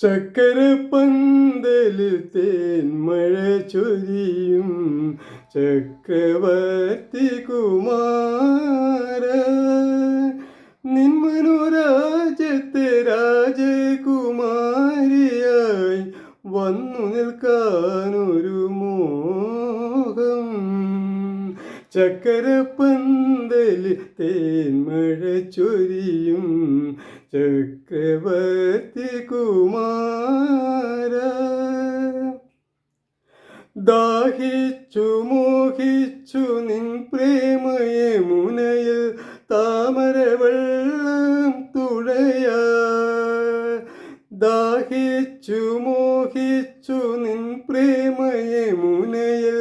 ചക്കരപ്പന്തലിൽ തേന്മഴ ചൊരിയും ചക്രവർത്തി കുമാര, നിൻ മനോരാജ്യത്തെ രാജകുമാരിയായി വന്നു നിൽക്കാനൊരു മോഹം. ചക്കരപ്പന്തലിൽ തേന്മഴ ചൊരിയും ചക്രവർത്തി കുമാര, ദാഹിച്ചു മോഹിച്ചു നിൻ പ്രേമയമുനയിൽ താമരവെള്ളം തുഴയാ, ദാഹിച്ചു മോഹിച്ചു നിൻ പ്രേമയമുനയിൽ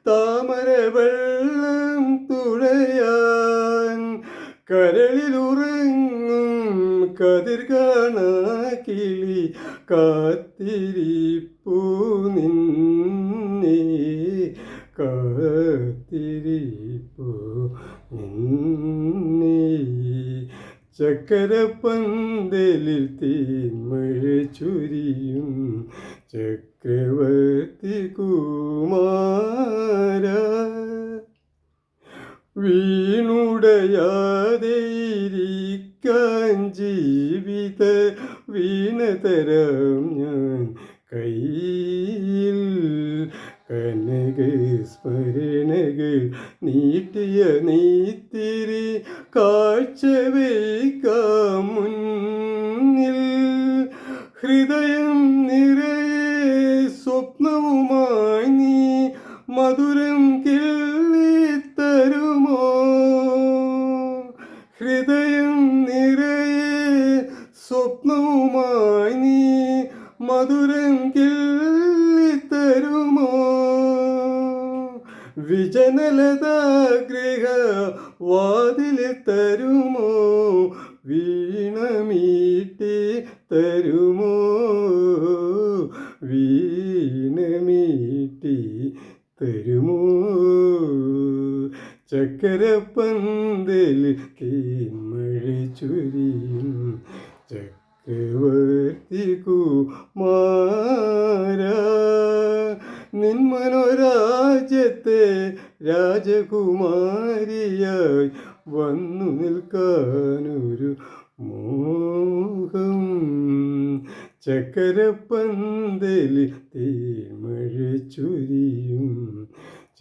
താമരവെള്ളം തുഴയാൻ, കരളിലുറങ്ങും കതിർ കാണാ കിളി കാത്തിരിപ്പു നിന്നെ, കാത്തിരിപ്പു നിന്നെ. ചക്കരപ്പന്തലിൽ തേന്മഴ ചൊരിയും ചക്രവർത്തി കുമാര, വീണുടയാതെ ഇരിക്കാൻ ജീവിത വീണതരം ഞാൻ കയ്യിൽ, കനകസ്മരണകൾ നീട്ടിയ നെയ്ത്തിരി കാഴ്ച വയ്ക്കാം മുന്നിൽ, ഹൃദയം നിറയെ സ്വപ്നവുമായി നീ മധുരം കിള്ളിത്തരുമോ, ഹൃദയം നിറയെ സ്വപ്നവുമായി നീ മധുരം കിള്ളിത്തരുമോ, വിജനലതാഗ്രഹ വാതിലിൽ തരുമോ, വീണമീട്ടി തരുമോ, വീണമീട്ടി തരുമോ. ചക്കരപ്പന്തലിൽ തേന്മഴ ചൊരിയും ചക്രവർത്തി കുമാര, നിൻ മനോരാജ്യത്തെ രാജകുമാരിയായി വന്നു നിൽക്കാനൊരു മോഹം. ചക്കരപ്പന്തലിൽ തേന്മഴ ചൊരിയും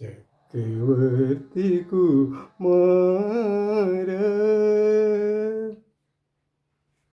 ചക്രവർത്തി കുമാര.